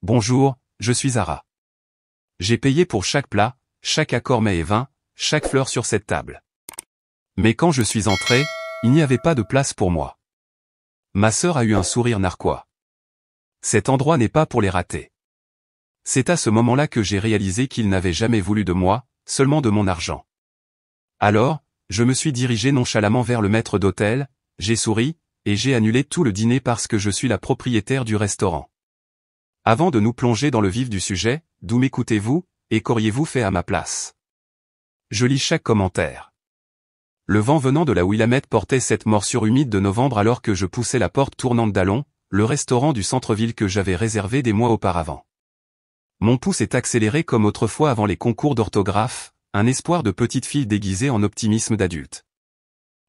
Bonjour, je suis Zara. J'ai payé pour chaque plat, chaque accord mets et vin, chaque fleur sur cette table. Mais quand je suis entré, il n'y avait pas de place pour moi. Ma sœur a eu un sourire narquois. Cet endroit n'est pas pour les ratés. C'est à ce moment-là que j'ai réalisé qu'il n'avait jamais voulu de moi, seulement de mon argent. Alors, je me suis dirigé nonchalamment vers le maître d'hôtel, j'ai souri, et j'ai annulé tout le dîner parce que je suis la propriétaire du restaurant. Avant de nous plonger dans le vif du sujet, d'où m'écoutez-vous, et qu'auriez-vous fait à ma place? Je lis chaque commentaire. Le vent venant de la Willamette portait cette morsure humide de novembre alors que je poussais la porte tournante d'Allon, le restaurant du centre-ville que j'avais réservé des mois auparavant. Mon pouls s'est accéléré comme autrefois avant les concours d'orthographe, un espoir de petite fille déguisée en optimisme d'adulte.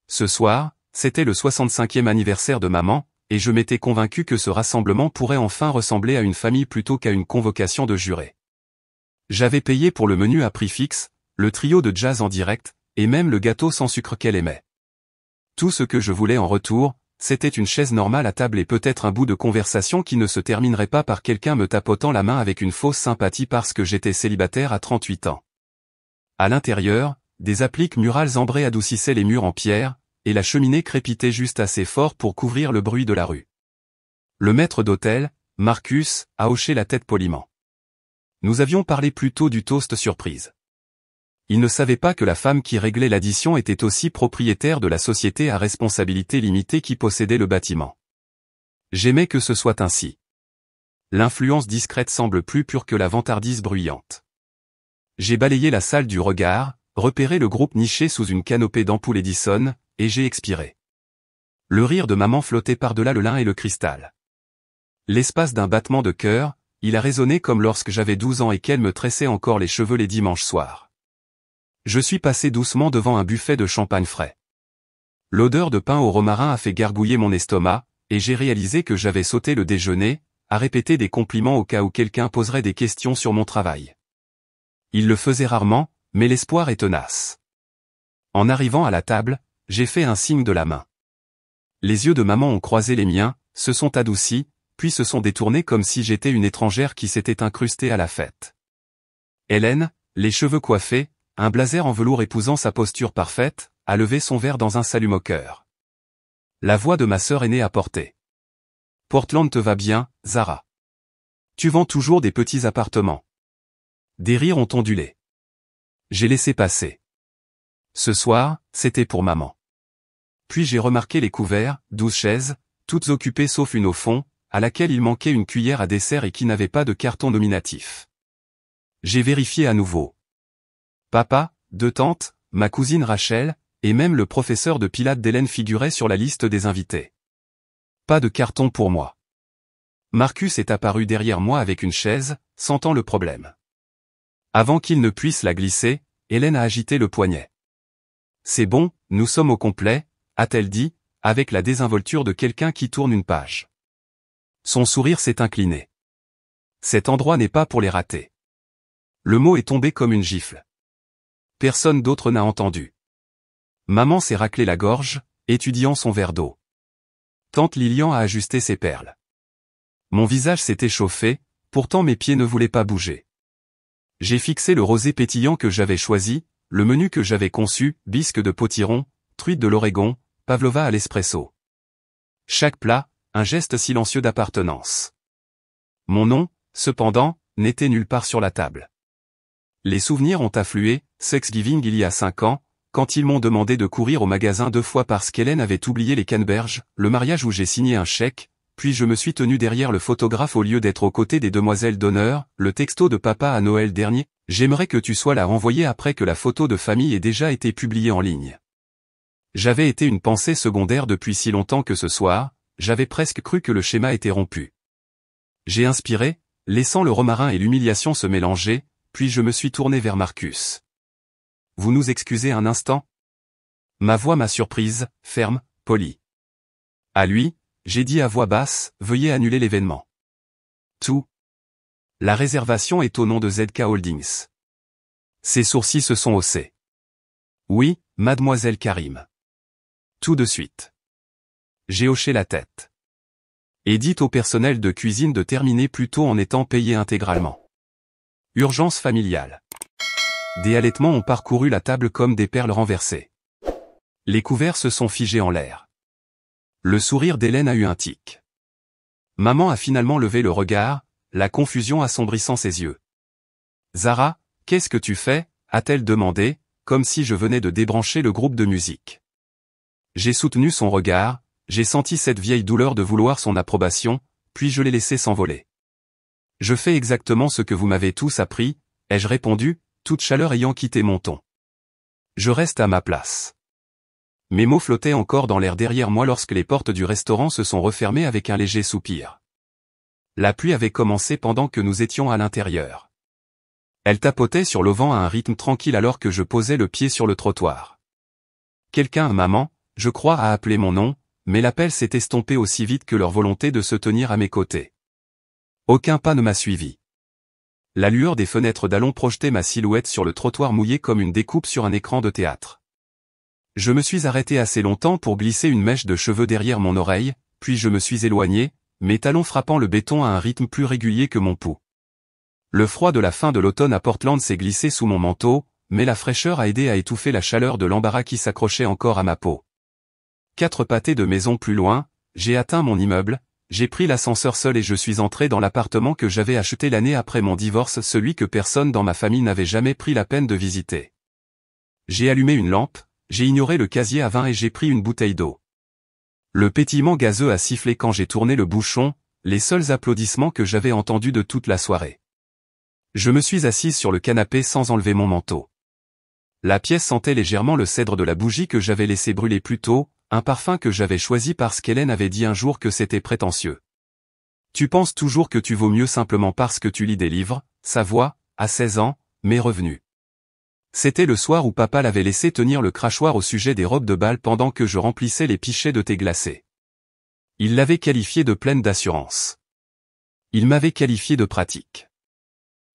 Ce soir, c'était le 65e anniversaire de maman, et je m'étais convaincu que ce rassemblement pourrait enfin ressembler à une famille plutôt qu'à une convocation de jurés. J'avais payé pour le menu à prix fixe, le trio de jazz en direct, et même le gâteau sans sucre qu'elle aimait. Tout ce que je voulais en retour, c'était une chaise normale à table et peut-être un bout de conversation qui ne se terminerait pas par quelqu'un me tapotant la main avec une fausse sympathie parce que j'étais célibataire à 38 ans. À l'intérieur, des appliques murales ambrées adoucissaient les murs en pierre, et la cheminée crépitait juste assez fort pour couvrir le bruit de la rue. Le maître d'hôtel, Marcus, a hoché la tête poliment. Nous avions parlé plus tôt du toast surprise. Il ne savait pas que la femme qui réglait l'addition était aussi propriétaire de la société à responsabilité limitée qui possédait le bâtiment. J'aimais que ce soit ainsi. L'influence discrète semble plus pure que la vantardise bruyante. J'ai balayé la salle du regard, repéré le groupe niché sous une canopée d'ampoules Edison, et j'ai expiré. Le rire de maman flottait par-delà le lin et le cristal. L'espace d'un battement de cœur, il a résonné comme lorsque j'avais 12 ans et qu'elle me tressait encore les cheveux les dimanches soirs. Je suis passé doucement devant un buffet de champagne frais. L'odeur de pain au romarin a fait gargouiller mon estomac, et j'ai réalisé que j'avais sauté le déjeuner, à répéter des compliments au cas où quelqu'un poserait des questions sur mon travail. Il le faisait rarement, mais l'espoir est tenace. En arrivant à la table, j'ai fait un signe de la main. Les yeux de maman ont croisé les miens, se sont adoucis, puis se sont détournés comme si j'étais une étrangère qui s'était incrustée à la fête. Hélène, les cheveux coiffés, un blazer en velours épousant sa posture parfaite, a levé son verre dans un salut moqueur. La voix de ma sœur aînée a porté. Portland te va bien, Zara. Tu vends toujours des petits appartements. Des rires ont ondulé. J'ai laissé passer. Ce soir, c'était pour maman. Puis j'ai remarqué les couverts, 12 chaises, toutes occupées sauf une au fond, à laquelle il manquait une cuillère à dessert et qui n'avait pas de carton nominatif. J'ai vérifié à nouveau. Papa, deux tantes, ma cousine Rachel, et même le professeur de pilates d'Hélène figuraient sur la liste des invités. Pas de carton pour moi. Marcus est apparu derrière moi avec une chaise, sentant le problème. Avant qu'il ne puisse la glisser, Hélène a agité le poignet. C'est bon, nous sommes au complet, a-t-elle dit, avec la désinvolture de quelqu'un qui tourne une page. Son sourire s'est incliné. Cet endroit n'est pas pour les ratés. Le mot est tombé comme une gifle. Personne d'autre n'a entendu. Maman s'est raclé la gorge, étudiant son verre d'eau. Tante Lilian a ajusté ses perles. Mon visage s'est échauffé, pourtant mes pieds ne voulaient pas bouger. J'ai fixé le rosé pétillant que j'avais choisi, le menu que j'avais conçu, bisque de potiron, truite de l'Oregon, pavlova à l'espresso. Chaque plat, un geste silencieux d'appartenance. Mon nom, cependant, n'était nulle part sur la table. Les souvenirs ont afflué, Thanksgiving il y a 5 ans, quand ils m'ont demandé de courir au magasin 2 fois parce qu'Hélène avait oublié les canneberges, le mariage où j'ai signé un chèque, puis je me suis tenu derrière le photographe au lieu d'être aux côtés des demoiselles d'honneur, le texto de papa à Noël dernier, j'aimerais que tu sois là renvoyé après que la photo de famille ait déjà été publiée en ligne. J'avais été une pensée secondaire depuis si longtemps que ce soir, j'avais presque cru que le schéma était rompu. J'ai inspiré, laissant le romarin et l'humiliation se mélanger, puis je me suis tourné vers Marcus. Vous nous excusez un instant? Ma voix m'a surprise, ferme, polie. À lui, j'ai dit à voix basse, veuillez annuler l'événement. Tout. La réservation est au nom de ZK Holdings. Ses sourcils se sont haussés. Oui, mademoiselle Karim. Tout de suite. J'ai hoché la tête. Et dites au personnel de cuisine de terminer plus tôt en étant payé intégralement. Urgence familiale. Des halètements ont parcouru la table comme des perles renversées. Les couverts se sont figés en l'air. Le sourire d'Hélène a eu un tic. Maman a finalement levé le regard, la confusion assombrissant ses yeux. Zara, qu'est-ce que tu fais? A-t-elle demandé, comme si je venais de débrancher le groupe de musique. J'ai soutenu son regard, j'ai senti cette vieille douleur de vouloir son approbation, puis je l'ai laissé s'envoler. Je fais exactement ce que vous m'avez tous appris, ai-je répondu, toute chaleur ayant quitté mon ton. Je reste à ma place. Mes mots flottaient encore dans l'air derrière moi lorsque les portes du restaurant se sont refermées avec un léger soupir. La pluie avait commencé pendant que nous étions à l'intérieur. Elle tapotait sur l'auvent à un rythme tranquille alors que je posais le pied sur le trottoir. Quelqu'un, maman, je crois, a appelé mon nom, mais l'appel s'est estompé aussi vite que leur volonté de se tenir à mes côtés. Aucun pas ne m'a suivi. La lueur des fenêtres d'allons projetait ma silhouette sur le trottoir mouillé comme une découpe sur un écran de théâtre. Je me suis arrêté assez longtemps pour glisser une mèche de cheveux derrière mon oreille, puis je me suis éloigné, mes talons frappant le béton à un rythme plus régulier que mon pouls. Le froid de la fin de l'automne à Portland s'est glissé sous mon manteau, mais la fraîcheur a aidé à étouffer la chaleur de l'embarras qui s'accrochait encore à ma peau. 4 pâtés de maison plus loin, j'ai atteint mon immeuble, j'ai pris l'ascenseur seul et je suis entré dans l'appartement que j'avais acheté l'année après mon divorce, celui que personne dans ma famille n'avait jamais pris la peine de visiter. J'ai allumé une lampe, j'ai ignoré le casier à vin et j'ai pris une bouteille d'eau. Le pétillement gazeux a sifflé quand j'ai tourné le bouchon, les seuls applaudissements que j'avais entendus de toute la soirée. Je me suis assise sur le canapé sans enlever mon manteau. La pièce sentait légèrement le cèdre de la bougie que j'avais laissé brûler plus tôt, un parfum que j'avais choisi parce qu'Hélène avait dit un jour que c'était prétentieux. Tu penses toujours que tu vaux mieux simplement parce que tu lis des livres, sa voix, à 16 ans, m'est revenue. C'était le soir où papa l'avait laissé tenir le crachoir au sujet des robes de bal pendant que je remplissais les pichets de thé glacé. Il l'avait qualifié de pleine d'assurance. Il m'avait qualifié de pratique.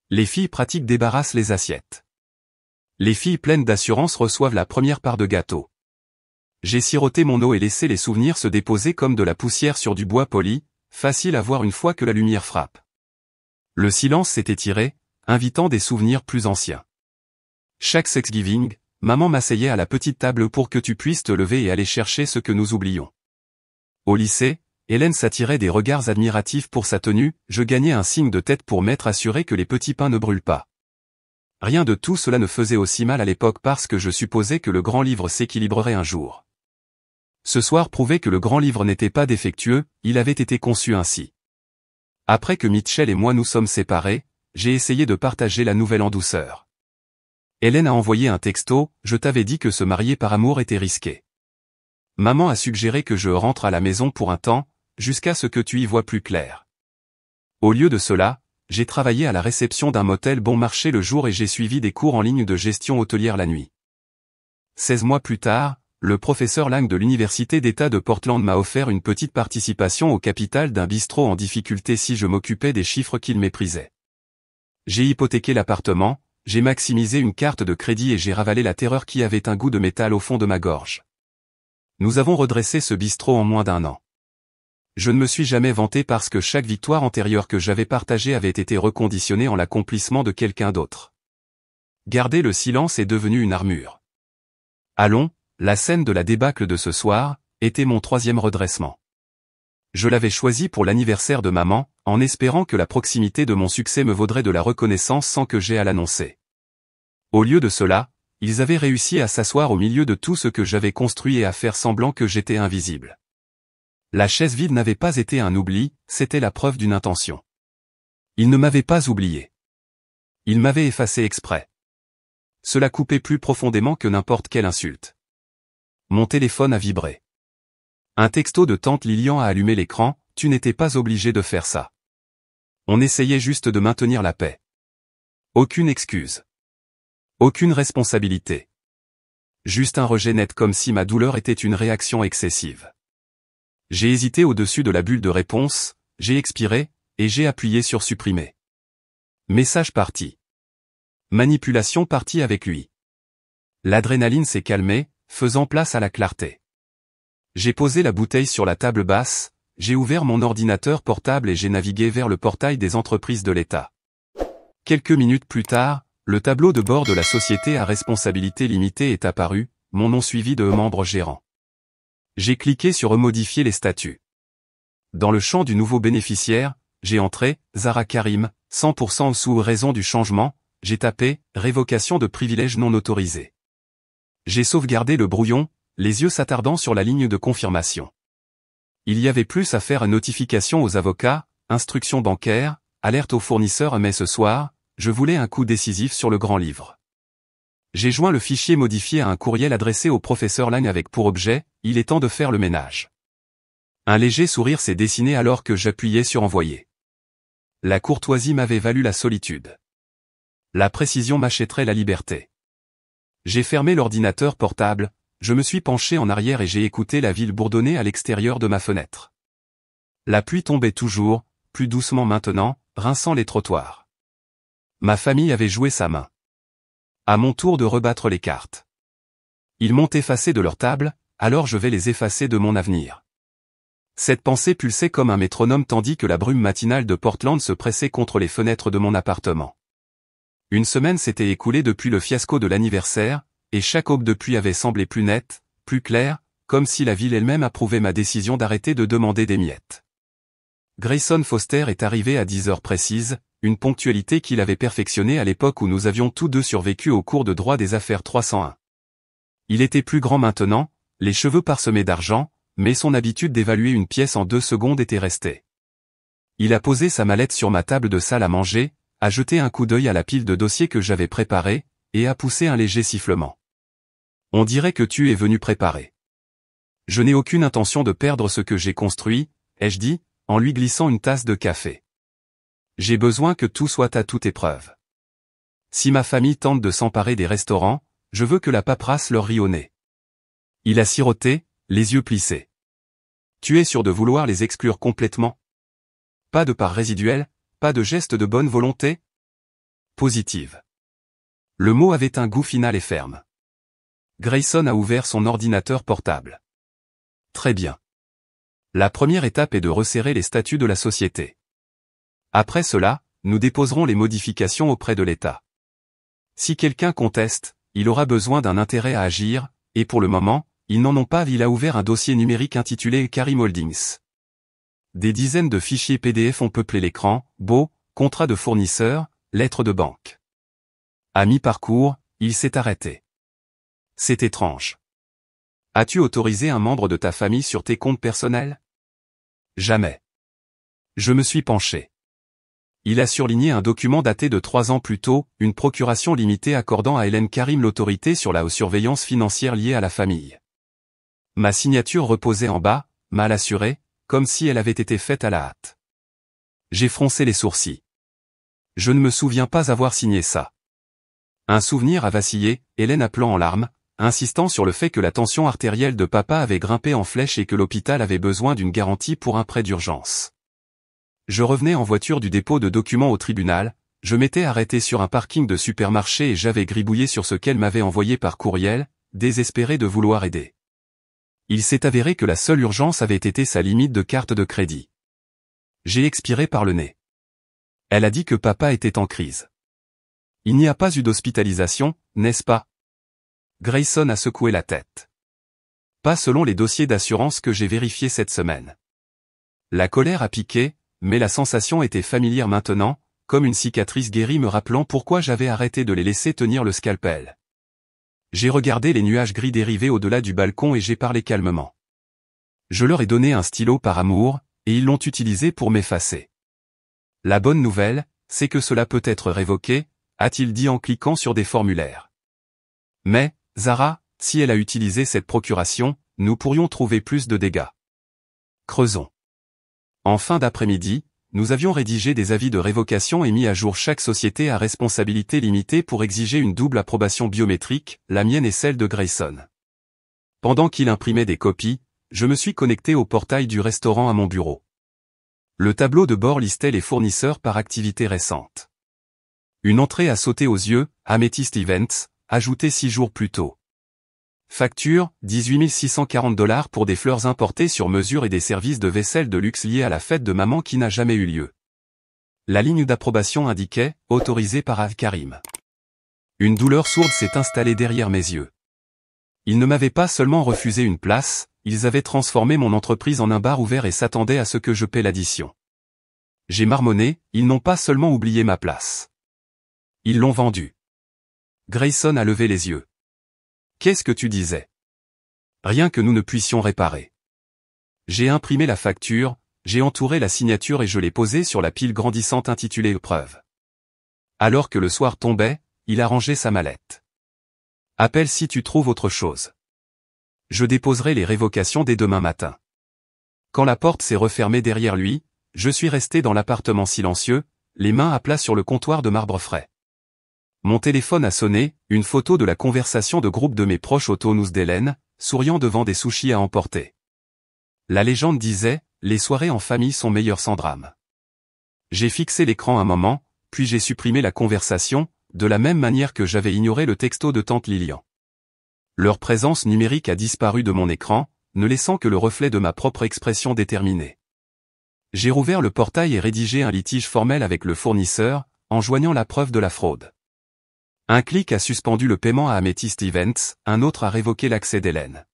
Les filles pratiques débarrassent les assiettes. Les filles pleines d'assurance reçoivent la première part de gâteau. J'ai siroté mon eau et laissé les souvenirs se déposer comme de la poussière sur du bois poli, facile à voir une fois que la lumière frappe. Le silence s'est étiré, invitant des souvenirs plus anciens. Chaque Thanksgiving, maman m'asseyait à la petite table pour que tu puisses te lever et aller chercher ce que nous oublions. Au lycée, Hélène s'attirait des regards admiratifs pour sa tenue, je gagnais un signe de tête pour m'être assuré que les petits pains ne brûlent pas. Rien de tout cela ne faisait aussi mal à l'époque parce que je supposais que le grand livre s'équilibrerait un jour. Ce soir prouvait que le grand livre n'était pas défectueux, il avait été conçu ainsi. Après que Mitchell et moi nous sommes séparés, j'ai essayé de partager la nouvelle en douceur. Hélène a envoyé un texto, je t'avais dit que se marier par amour était risqué. Maman a suggéré que je rentre à la maison pour un temps, jusqu'à ce que tu y vois plus clair. Au lieu de cela, j'ai travaillé à la réception d'un motel bon marché le jour et j'ai suivi des cours en ligne de gestion hôtelière la nuit. 16 mois plus tard, le professeur Lang de l'Université d'État de Portland m'a offert une petite participation au capital d'un bistrot en difficulté si je m'occupais des chiffres qu'il méprisait. J'ai hypothéqué l'appartement, j'ai maximisé une carte de crédit et j'ai ravalé la terreur qui avait un goût de métal au fond de ma gorge. Nous avons redressé ce bistrot en moins d'1 an. Je ne me suis jamais vanté parce que chaque victoire antérieure que j'avais partagée avait été reconditionnée en l'accomplissement de quelqu'un d'autre. Garder le silence est devenu une armure. Allons, la scène de la débâcle de ce soir, était mon 3e redressement. Je l'avais choisi pour l'anniversaire de maman, en espérant que la proximité de mon succès me vaudrait de la reconnaissance sans que j'aie à l'annoncer. Au lieu de cela, ils avaient réussi à s'asseoir au milieu de tout ce que j'avais construit et à faire semblant que j'étais invisible. La chaise vide n'avait pas été un oubli, c'était la preuve d'une intention. Ils ne m'avaient pas oublié. Ils m'avaient effacé exprès. Cela coupait plus profondément que n'importe quelle insulte. Mon téléphone a vibré. Un texto de tante Lilian a allumé l'écran, tu n'étais pas obligé de faire ça. On essayait juste de maintenir la paix. Aucune excuse. Aucune responsabilité. Juste un rejet net comme si ma douleur était une réaction excessive. J'ai hésité au-dessus de la bulle de réponse, j'ai expiré, et j'ai appuyé sur supprimer. Message parti. Manipulation partie avec lui. L'adrénaline s'est calmée, faisant place à la clarté. J'ai posé la bouteille sur la table basse, j'ai ouvert mon ordinateur portable et j'ai navigué vers le portail des entreprises de l'État. Quelques minutes plus tard, le tableau de bord de la société à responsabilité limitée est apparu, mon nom suivi de membre gérant. J'ai cliqué sur remodifier les statuts. Dans le champ du nouveau bénéficiaire, j'ai entré Zara Karim, 100% sous raison du changement, j'ai tapé révocation de privilèges non autorisés. J'ai sauvegardé le brouillon, les yeux s'attardant sur la ligne de confirmation. Il y avait plus à faire à notification aux avocats, instructions bancaires, alerte aux fournisseurs mais ce soir, je voulais un coup décisif sur le grand livre. J'ai joint le fichier modifié à un courriel adressé au professeur Lang avec pour objet, il est temps de faire le ménage. Un léger sourire s'est dessiné alors que j'appuyais sur envoyer. La courtoisie m'avait valu la solitude. La précision m'achèterait la liberté. J'ai fermé l'ordinateur portable, je me suis penché en arrière et j'ai écouté la ville bourdonner à l'extérieur de ma fenêtre. La pluie tombait toujours, plus doucement maintenant, rinçant les trottoirs. Ma famille avait joué sa main. À mon tour de rebattre les cartes. Ils m'ont effacé de leur table, alors je vais les effacer de mon avenir. Cette pensée pulsait comme un métronome tandis que la brume matinale de Portland se pressait contre les fenêtres de mon appartement. Une semaine s'était écoulée depuis le fiasco de l'anniversaire, et chaque aube de pluie avait semblé plus nette, plus claire, comme si la ville elle-même approuvait ma décision d'arrêter de demander des miettes. Grayson Foster est arrivé à 10 heures précises, une ponctualité qu'il avait perfectionnée à l'époque où nous avions tous deux survécu au cours de droit des affaires 301. Il était plus grand maintenant, les cheveux parsemés d'argent, mais son habitude d'évaluer une pièce en 2 secondes était restée. Il a posé sa mallette sur ma table de salle à manger, a jeté un coup d'œil à la pile de dossiers que j'avais préparés, et a poussé un léger sifflement. On dirait que tu es venu préparer. Je n'ai aucune intention de perdre ce que j'ai construit, ai-je dit, en lui glissant une tasse de café. J'ai besoin que tout soit à toute épreuve. Si ma famille tente de s'emparer des restaurants, je veux que la paperasse leur rie au nez. Il a siroté, les yeux plissés. Tu es sûr de vouloir les exclure complètement? Pas de part résiduelle, pas de geste de bonne volonté? Positive. Le mot avait un goût final et ferme. Grayson a ouvert son ordinateur portable. Très bien. La première étape est de resserrer les statuts de la société. Après cela, nous déposerons les modifications auprès de l'État. Si quelqu'un conteste, il aura besoin d'un intérêt à agir, et pour le moment, ils n'en ont pas. Il a ouvert un dossier numérique intitulé Karim Holdings. Des dizaines de fichiers PDF ont peuplé l'écran, beau, contrat de fournisseur, lettres de banque. À mi-parcours, il s'est arrêté. C'est étrange. As-tu autorisé un membre de ta famille sur tes comptes personnels? Jamais. Je me suis penché. Il a surligné un document daté de 3 ans plus tôt, une procuration limitée accordant à Hélène Karim l'autorité sur la surveillance financière liée à la famille. Ma signature reposait en bas, mal assurée, comme si elle avait été faite à la hâte. J'ai froncé les sourcils. Je ne me souviens pas avoir signé ça. Un souvenir a vacillé, Hélène appelant en larmes, insistant sur le fait que la tension artérielle de papa avait grimpé en flèche et que l'hôpital avait besoin d'une garantie pour un prêt d'urgence. Je revenais en voiture du dépôt de documents au tribunal, je m'étais arrêté sur un parking de supermarché et j'avais gribouillé sur ce qu'elle m'avait envoyé par courriel, désespéré de vouloir aider. Il s'est avéré que la seule urgence avait été sa limite de carte de crédit. J'ai expiré par le nez. Elle a dit que papa était en crise. Il n'y a pas eu d'hospitalisation, n'est-ce pas? Grayson a secoué la tête. Pas selon les dossiers d'assurance que j'ai vérifiés cette semaine. La colère a piqué, mais la sensation était familière maintenant, comme une cicatrice guérie me rappelant pourquoi j'avais arrêté de les laisser tenir le scalpel. J'ai regardé les nuages gris dériver au-delà du balcon et j'ai parlé calmement. Je leur ai donné un stylo par amour, et ils l'ont utilisé pour m'effacer. La bonne nouvelle, c'est que cela peut être révoqué, a-t-il dit en cliquant sur des formulaires. Mais, Zara, si elle a utilisé cette procuration, nous pourrions trouver plus de dégâts. Creusons. En fin d'après-midi, nous avions rédigé des avis de révocation et mis à jour chaque société à responsabilité limitée pour exiger une double approbation biométrique, la mienne et celle de Grayson. Pendant qu'il imprimait des copies, je me suis connecté au portail du restaurant à mon bureau. Le tableau de bord listait les fournisseurs par activité récente. Une entrée a sauté aux yeux, Amethyst Events, ajoutée 6 jours plus tôt. Facture, 18 640 $ pour des fleurs importées sur mesure et des services de vaisselle de luxe liés à la fête de maman qui n'a jamais eu lieu. La ligne d'approbation indiquait « Autorisé par Av-Karim ». Une douleur sourde s'est installée derrière mes yeux. Ils ne m'avaient pas seulement refusé une place, ils avaient transformé mon entreprise en un bar ouvert et s'attendaient à ce que je paie l'addition. J'ai marmonné, ils n'ont pas seulement oublié ma place. Ils l'ont vendue. Grayson a levé les yeux. Qu'est-ce que tu disais? Rien que nous ne puissions réparer. J'ai imprimé la facture, j'ai entouré la signature et je l'ai posée sur la pile grandissante intitulée Preuve. Alors que le soir tombait, il a rangé sa mallette. Appelle si tu trouves autre chose. Je déposerai les révocations dès demain matin. Quand la porte s'est refermée derrière lui, je suis resté dans l'appartement silencieux, les mains à plat sur le comptoir de marbre frais. Mon téléphone a sonné, une photo de la conversation de groupe de mes proches au tonus d'Hélène, souriant devant des sushis à emporter. La légende disait, les soirées en famille sont meilleures sans drame. J'ai fixé l'écran un moment, puis j'ai supprimé la conversation, de la même manière que j'avais ignoré le texto de tante Lilian. Leur présence numérique a disparu de mon écran, ne laissant que le reflet de ma propre expression déterminée. J'ai rouvert le portail et rédigé un litige formel avec le fournisseur, en joignant la preuve de la fraude. Un clic a suspendu le paiement à Amethyst Events, un autre a révoqué l'accès d'Hélène.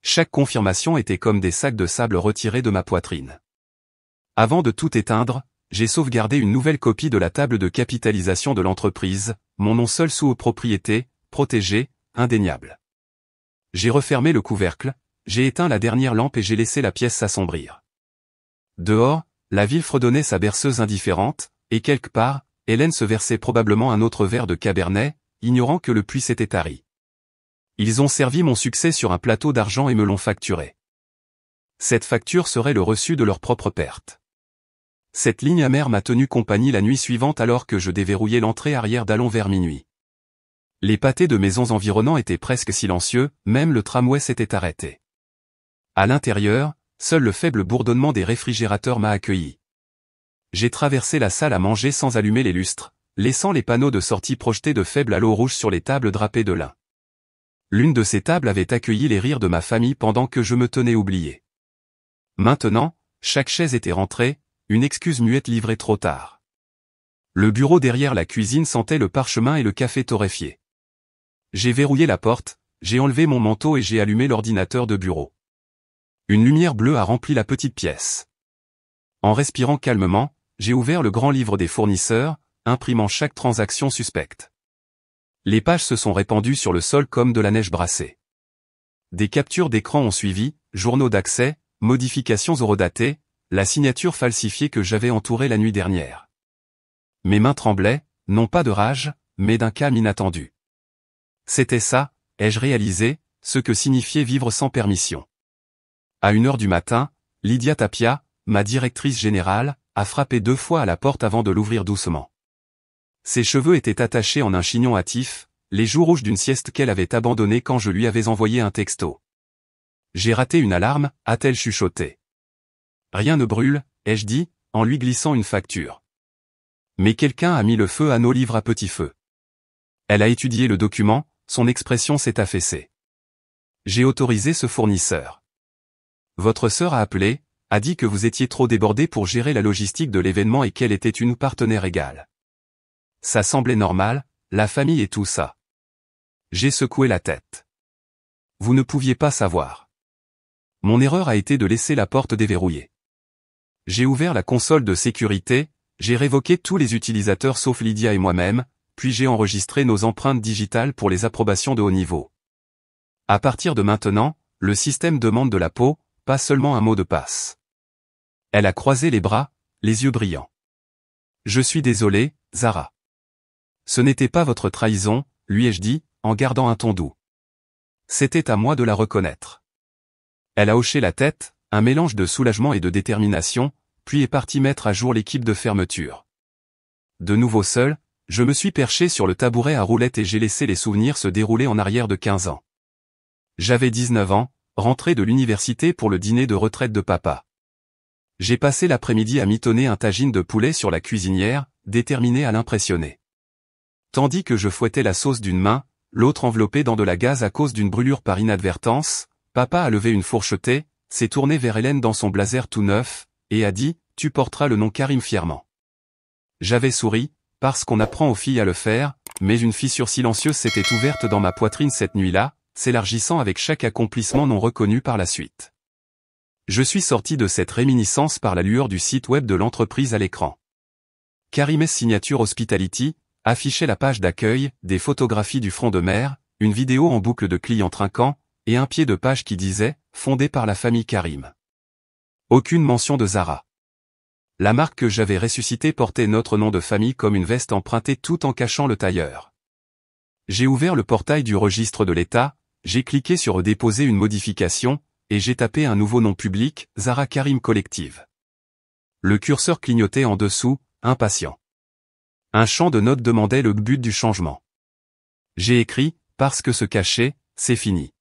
Chaque confirmation était comme des sacs de sable retirés de ma poitrine. Avant de tout éteindre, j'ai sauvegardé une nouvelle copie de la table de capitalisation de l'entreprise, mon nom seul sous propriété, protégé, indéniable. J'ai refermé le couvercle, j'ai éteint la dernière lampe et j'ai laissé la pièce s'assombrir. Dehors, la ville fredonnait sa berceuse indifférente, et quelque part, Hélène se versait probablement un autre verre de cabernet, ignorant que le puits s'était tari. Ils ont servi mon succès sur un plateau d'argent et me l'ont facturé. Cette facture serait le reçu de leur propre perte. Cette ligne amère m'a tenu compagnie la nuit suivante alors que je déverrouillais l'entrée arrière d'Allons vers minuit. Les pâtés de maisons environnants étaient presque silencieux, même le tramway s'était arrêté. À l'intérieur, seul le faible bourdonnement des réfrigérateurs m'a accueilli. J'ai traversé la salle à manger sans allumer les lustres, laissant les panneaux de sortie projetés de faibles halos rouges sur les tables drapées de lin. L'une de ces tables avait accueilli les rires de ma famille pendant que je me tenais oublié. Maintenant, chaque chaise était rentrée, une excuse muette livrée trop tard. Le bureau derrière la cuisine sentait le parchemin et le café torréfié. J'ai verrouillé la porte, j'ai enlevé mon manteau et j'ai allumé l'ordinateur de bureau. Une lumière bleue a rempli la petite pièce. En respirant calmement, j'ai ouvert le grand livre des fournisseurs, imprimant chaque transaction suspecte. Les pages se sont répandues sur le sol comme de la neige brassée. Des captures d'écran ont suivi, journaux d'accès, modifications horodatées, la signature falsifiée que j'avais entourée la nuit dernière. Mes mains tremblaient, non pas de rage, mais d'un calme inattendu. C'était ça, ai-je réalisé, ce que signifiait vivre sans permission. À 1h du matin, Lydia Tapia, ma directrice générale, a frappé 2 fois à la porte avant de l'ouvrir doucement. Ses cheveux étaient attachés en un chignon hâtif, les joues rouges d'une sieste qu'elle avait abandonnée quand je lui avais envoyé un texto. J'ai raté une alarme, a-t-elle chuchoté. Rien ne brûle, ai-je dit, en lui glissant une facture. Mais quelqu'un a mis le feu à nos livres à petit feu. Elle a étudié le document, son expression s'est affaissée. J'ai autorisé ce fournisseur. Votre sœur a appelé, a dit que vous étiez trop débordé pour gérer la logistique de l'événement et qu'elle était une partenaire égale. Ça semblait normal, la famille et tout ça. J'ai secoué la tête. Vous ne pouviez pas savoir. Mon erreur a été de laisser la porte déverrouillée. J'ai ouvert la console de sécurité, j'ai révoqué tous les utilisateurs sauf Lydia et moi-même, puis j'ai enregistré nos empreintes digitales pour les approbations de haut niveau. À partir de maintenant, le système demande de la peau, pas seulement un mot de passe. Elle a croisé les bras, les yeux brillants. Je suis désolé, Zara. Ce n'était pas votre trahison, lui ai-je dit, en gardant un ton doux. C'était à moi de la reconnaître. Elle a hoché la tête, un mélange de soulagement et de détermination, puis est partie mettre à jour l'équipe de fermeture. De nouveau seul, je me suis perché sur le tabouret à roulettes et j'ai laissé les souvenirs se dérouler en arrière de 15 ans. J'avais 19 ans, rentré de l'université pour le dîner de retraite de papa. J'ai passé l'après-midi à mitonner un tagine de poulet sur la cuisinière, déterminé à l'impressionner. Tandis que je fouettais la sauce d'une main, l'autre enveloppée dans de la gaze à cause d'une brûlure par inadvertance. Papa a levé une fourchetée, s'est tourné vers Hélène dans son blazer tout neuf, et a dit « Tu porteras le nom Karim fièrement ». J'avais souri, parce qu'on apprend aux filles à le faire, mais une fissure silencieuse s'était ouverte dans ma poitrine cette nuit-là, s'élargissant avec chaque accomplissement non reconnu par la suite. Je suis sorti de cette réminiscence par la lueur du site web de l'entreprise à l'écran. Karim's Signature Hospitality affichait la page d'accueil, des photographies du front de mer, une vidéo en boucle de clients trinquants, et un pied de page qui disait « Fondé par la famille Karim ». Aucune mention de Zara. La marque que j'avais ressuscitée portait notre nom de famille comme une veste empruntée tout en cachant le tailleur. J'ai ouvert le portail du registre de l'État, j'ai cliqué sur « Déposer une modification » et j'ai tapé un nouveau nom public, Zara Karim Collective. Le curseur clignotait en dessous, impatient. Un champ de notes demandait le but du changement. J'ai écrit « Parce que se cacher, c'est fini ».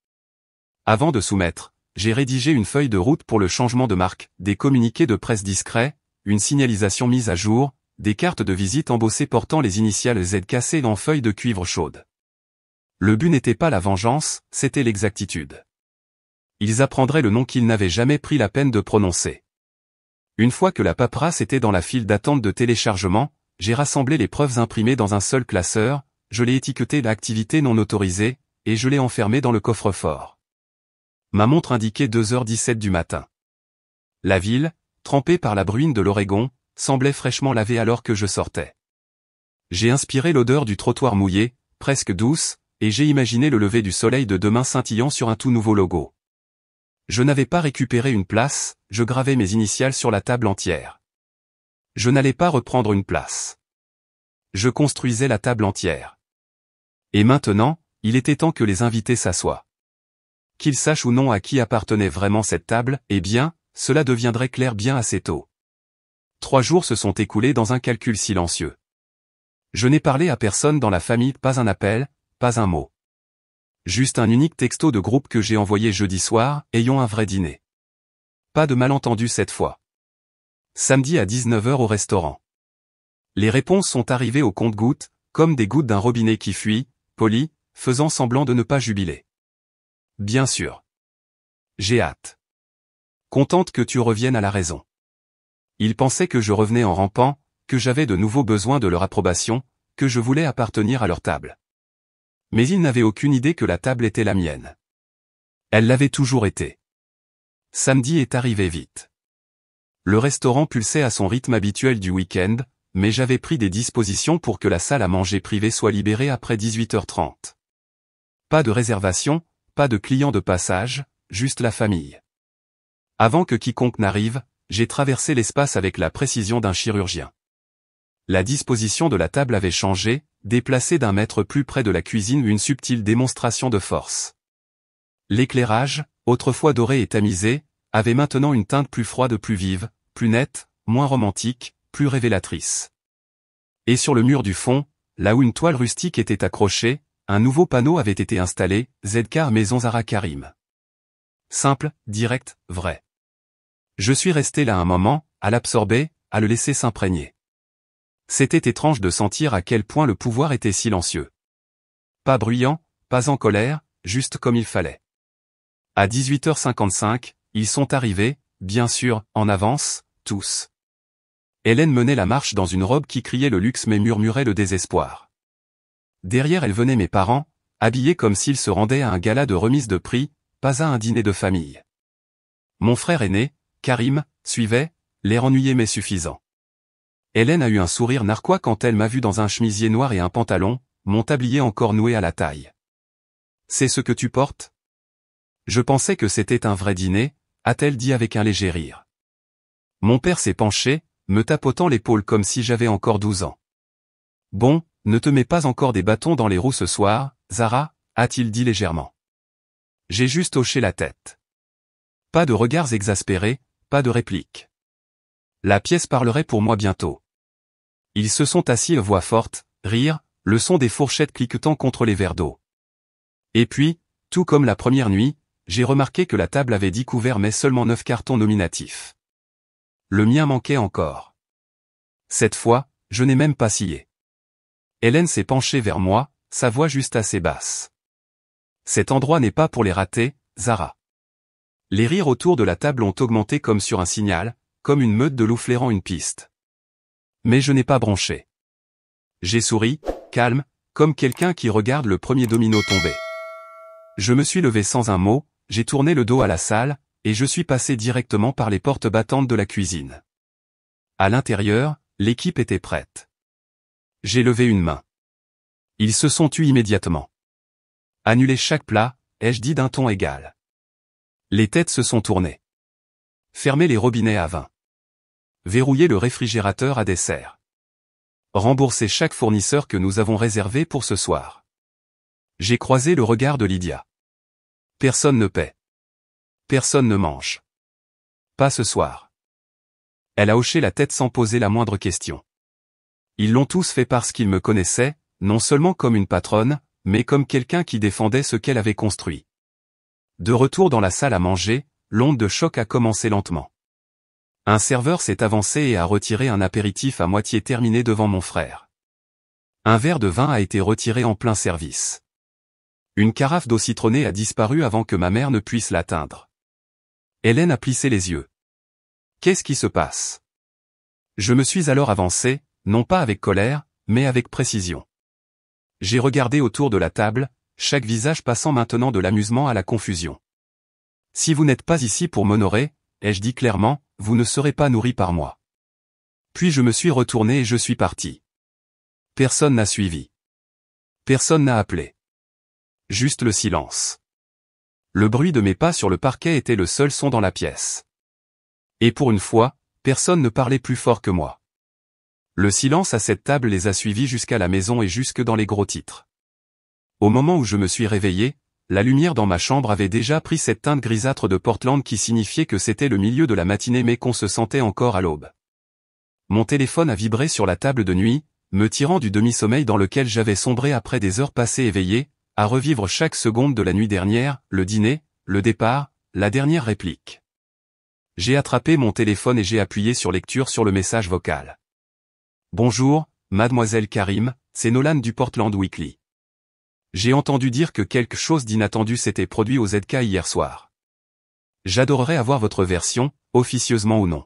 Avant de soumettre, j'ai rédigé une feuille de route pour le changement de marque, des communiqués de presse discrets, une signalisation mise à jour, des cartes de visite embossées portant les initiales Z cassées en feuilles de cuivre chaude. Le but n'était pas la vengeance, c'était l'exactitude. Ils apprendraient le nom qu'ils n'avaient jamais pris la peine de prononcer. Une fois que la paperasse était dans la file d'attente de téléchargement, j'ai rassemblé les preuves imprimées dans un seul classeur, je l'ai étiqueté d'activité non autorisée, et je l'ai enfermé dans le coffre-fort. Ma montre indiquait 2h17 du matin. La ville, trempée par la bruine de l'Oregon, semblait fraîchement lavée alors que je sortais. J'ai inspiré l'odeur du trottoir mouillé, presque douce, et j'ai imaginé le lever du soleil de demain scintillant sur un tout nouveau logo. Je n'avais pas récupéré une place, je gravais mes initiales sur la table entière. Je n'allais pas reprendre une place. Je construisais la table entière. Et maintenant, il était temps que les invités s'assoient. Qu'ils sachent ou non à qui appartenait vraiment cette table, eh bien, cela deviendrait clair bien assez tôt. 3 jours se sont écoulés dans un calcul silencieux. Je n'ai parlé à personne dans la famille, pas un appel, pas un mot. Juste un unique texto de groupe que j'ai envoyé jeudi soir, ayons un vrai dîner. Pas de malentendu cette fois. Samedi à 19h au restaurant. Les réponses sont arrivées au compte-gouttes, comme des gouttes d'un robinet qui fuit, poli, faisant semblant de ne pas jubiler. Bien sûr. J'ai hâte. Contente que tu reviennes à la raison. Ils pensaient que je revenais en rampant, que j'avais de nouveaux besoins de leur approbation, que je voulais appartenir à leur table. Mais ils n'avaient aucune idée que la table était la mienne. Elle l'avait toujours été. Samedi est arrivé vite. Le restaurant pulsait à son rythme habituel du week-end, mais j'avais pris des dispositions pour que la salle à manger privée soit libérée après 18h30. Pas de réservation, pas de clients de passage, juste la famille. Avant que quiconque n'arrive, j'ai traversé l'espace avec la précision d'un chirurgien. La disposition de la table avait changé, déplacée d'un mètre plus près de la cuisine une subtile démonstration de force. L'éclairage, autrefois doré et tamisé, avait maintenant une teinte plus froide, plus vive, plus nette, moins romantique, plus révélatrice. Et sur le mur du fond, là où une toile rustique était accrochée, un nouveau panneau avait été installé, ZK Maison Zara Karim. Simple, direct, vrai. Je suis resté là un moment, à l'absorber, à le laisser s'imprégner. C'était étrange de sentir à quel point le pouvoir était silencieux. Pas bruyant, pas en colère, juste comme il fallait. À 18h55, ils sont arrivés, bien sûr, en avance, tous. Hélène menait la marche dans une robe qui criait le luxe mais murmurait le désespoir. Derrière elle venaient mes parents, habillés comme s'ils se rendaient à un gala de remise de prix, pas à un dîner de famille. Mon frère aîné, Karim, suivait, l'air ennuyé mais suffisant. Hélène a eu un sourire narquois quand elle m'a vu dans un chemisier noir et un pantalon, mon tablier encore noué à la taille. « C'est ce que tu portes ?» Je pensais que c'était un vrai dîner, a-t-elle dit avec un léger rire. Mon père s'est penché, me tapotant l'épaule comme si j'avais encore 12 ans. « Bon, ne te mets pas encore des bâtons dans les roues ce soir, Zara, a-t-il dit légèrement. J'ai juste hoché la tête. Pas de regards exaspérés, pas de répliques. La pièce parlerait pour moi bientôt. Ils se sont assis à voix forte, rire, le son des fourchettes cliquetant contre les verres d'eau. Et puis, tout comme la première nuit, j'ai remarqué que la table avait 10 couverts mais seulement 9 cartons nominatifs. Le mien manquait encore. Cette fois, je n'ai même pas scié. Hélène s'est penchée vers moi, sa voix juste assez basse. Cet endroit n'est pas pour les ratés, Zara. Les rires autour de la table ont augmenté comme sur un signal, comme une meute de loups flairant une piste. Mais je n'ai pas bronché. J'ai souri, calme, comme quelqu'un qui regarde le premier domino tomber. Je me suis levé sans un mot, j'ai tourné le dos à la salle, et je suis passé directement par les portes battantes de la cuisine. À l'intérieur, l'équipe était prête. J'ai levé une main. Ils se sont tus immédiatement. Annulez chaque plat, ai-je dit d'un ton égal. Les têtes se sont tournées. Fermez les robinets à vin. Verrouillez le réfrigérateur à dessert. Remboursez chaque fournisseur que nous avons réservé pour ce soir. J'ai croisé le regard de Lydia. Personne ne paie. Personne ne mange. Pas ce soir. Elle a hoché la tête sans poser la moindre question. Ils l'ont tous fait parce qu'ils me connaissaient, non seulement comme une patronne, mais comme quelqu'un qui défendait ce qu'elle avait construit. De retour dans la salle à manger, l'onde de choc a commencé lentement. Un serveur s'est avancé et a retiré un apéritif à moitié terminé devant mon frère. Un verre de vin a été retiré en plein service. Une carafe d'eau citronnée a disparu avant que ma mère ne puisse l'atteindre. Hélène a plissé les yeux. Qu'est-ce qui se passe? Je me suis alors avancé, non pas avec colère, mais avec précision. J'ai regardé autour de la table, chaque visage passant maintenant de l'amusement à la confusion. Si vous n'êtes pas ici pour m'honorer, ai-je dit clairement, vous ne serez pas nourri par moi. Puis je me suis retourné et je suis parti. Personne n'a suivi. Personne n'a appelé. Juste le silence. Le bruit de mes pas sur le parquet était le seul son dans la pièce. Et pour une fois, personne ne parlait plus fort que moi. Le silence à cette table les a suivis jusqu'à la maison et jusque dans les gros titres. Au moment où je me suis réveillé, la lumière dans ma chambre avait déjà pris cette teinte grisâtre de Portland qui signifiait que c'était le milieu de la matinée mais qu'on se sentait encore à l'aube. Mon téléphone a vibré sur la table de nuit, me tirant du demi-sommeil dans lequel j'avais sombré après des heures passées éveillé, à revivre chaque seconde de la nuit dernière, le dîner, le départ, la dernière réplique. J'ai attrapé mon téléphone et j'ai appuyé sur lecture sur le message vocal. Bonjour, mademoiselle Karim, c'est Nolan du Portland Weekly. J'ai entendu dire que quelque chose d'inattendu s'était produit au ZK hier soir. J'adorerais avoir votre version, officieusement ou non.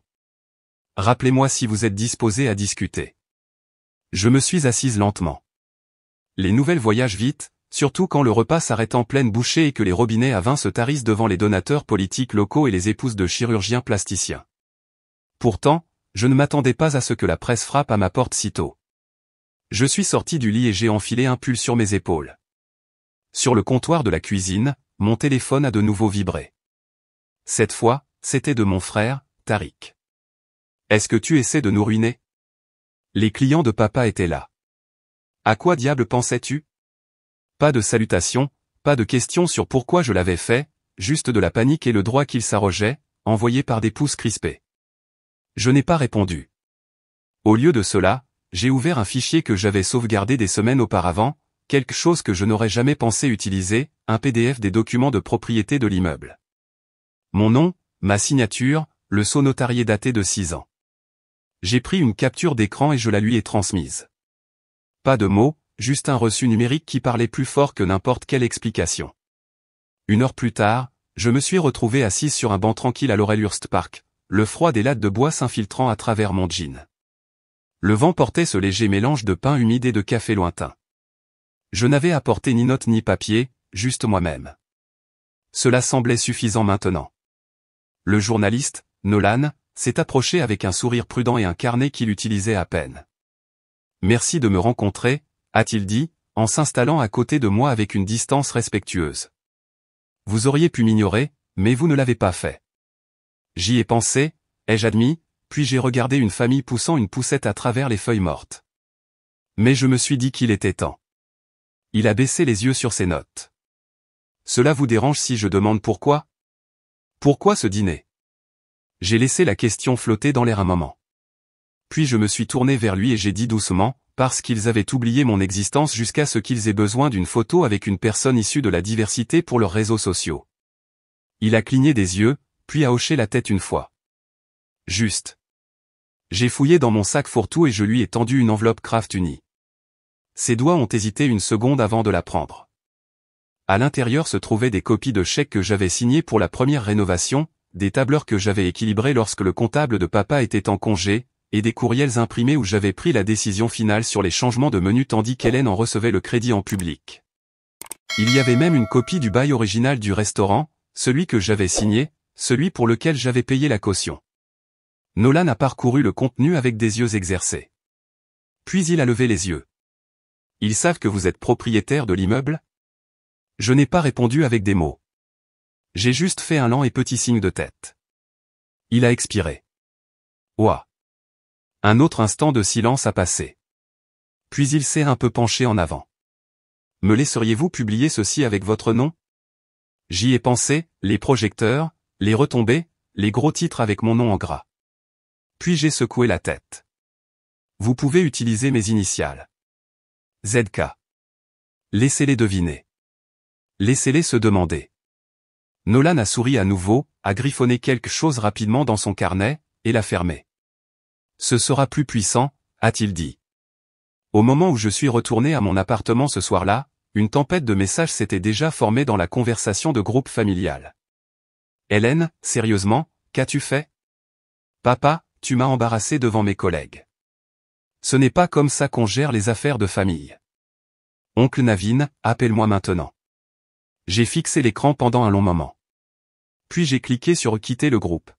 Rappelez-moi si vous êtes disposé à discuter. Je me suis assise lentement. Les nouvelles voyagent vite, surtout quand le repas s'arrête en pleine bouchée et que les robinets à vin se tarissent devant les donateurs politiques locaux et les épouses de chirurgiens plasticiens. Pourtant, je ne m'attendais pas à ce que la presse frappe à ma porte si tôt. Je suis sorti du lit et j'ai enfilé un pull sur mes épaules. Sur le comptoir de la cuisine, mon téléphone a de nouveau vibré. Cette fois, c'était de mon frère, Tariq. Est-ce que tu essaies de nous ruiner? Les clients de papa étaient là. À quoi diable pensais-tu? Pas de salutations, pas de questions sur pourquoi je l'avais fait, juste de la panique et le droit qu'il s'arrogeait, envoyé par des pouces crispés. Je n'ai pas répondu. Au lieu de cela, j'ai ouvert un fichier que j'avais sauvegardé des semaines auparavant, quelque chose que je n'aurais jamais pensé utiliser, un PDF des documents de propriété de l'immeuble. Mon nom, ma signature, le sceau notarié daté de 6 ans. J'ai pris une capture d'écran et je la lui ai transmise. Pas de mots, juste un reçu numérique qui parlait plus fort que n'importe quelle explication. 1 heure plus tard, je me suis retrouvé assise sur un banc tranquille à Laurelhurst Park, le froid des lattes de bois s'infiltrant à travers mon jean. Le vent portait ce léger mélange de pain humide et de café lointain. Je n'avais apporté ni notes ni papier, juste moi-même. Cela semblait suffisant maintenant. Le journaliste, Nolan, s'est approché avec un sourire prudent et un carnet qu'il utilisait à peine. « Merci de me rencontrer », a-t-il dit, en s'installant à côté de moi avec une distance respectueuse. « Vous auriez pu m'ignorer, mais vous ne l'avez pas fait. » J'y ai pensé, ai-je admis, puis j'ai regardé une famille poussant une poussette à travers les feuilles mortes. Mais je me suis dit qu'il était temps. Il a baissé les yeux sur ses notes. « Cela vous dérange si je demande pourquoi? Pourquoi ce dîner? » J'ai laissé la question flotter dans l'air un moment. Puis je me suis tourné vers lui et j'ai dit doucement, parce qu'ils avaient oublié mon existence jusqu'à ce qu'ils aient besoin d'une photo avec une personne issue de la diversité pour leurs réseaux sociaux. Il a cligné des yeux, puis a hoché la tête une fois. Juste. J'ai fouillé dans mon sac fourre-tout et je lui ai tendu une enveloppe Kraft Uni. Ses doigts ont hésité une seconde avant de la prendre. À l'intérieur se trouvaient des copies de chèques que j'avais signés pour la première rénovation, des tableurs que j'avais équilibrés lorsque le comptable de papa était en congé, et des courriels imprimés où j'avais pris la décision finale sur les changements de menu tandis qu'Hélène en recevait le crédit en public. Il y avait même une copie du bail original du restaurant, celui que j'avais signé, celui pour lequel j'avais payé la caution. Nolan a parcouru le contenu avec des yeux exercés. Puis il a levé les yeux. Ils savent que vous êtes propriétaire de l'immeuble? Je n'ai pas répondu avec des mots. J'ai juste fait un lent et petit signe de tête. Il a expiré. Ouah. Un autre instant de silence a passé. Puis il s'est un peu penché en avant. Me laisseriez-vous publier ceci avec votre nom? J'y ai pensé, les projecteurs, les retombées, les gros titres avec mon nom en gras. Puis j'ai secoué la tête. Vous pouvez utiliser mes initiales. ZK. Laissez-les deviner. Laissez-les se demander. Nolan a souri à nouveau, a griffonné quelque chose rapidement dans son carnet, et l'a fermé. Ce sera plus puissant, a-t-il dit. Au moment où je suis retourné à mon appartement ce soir-là, une tempête de messages s'était déjà formée dans la conversation de groupe familial. Hélène, sérieusement, qu'as-tu fait? Papa, tu m'as embarrassé devant mes collègues. Ce n'est pas comme ça qu'on gère les affaires de famille. Oncle Navin, appelle-moi maintenant. J'ai fixé l'écran pendant un long moment. Puis j'ai cliqué sur quitter le groupe.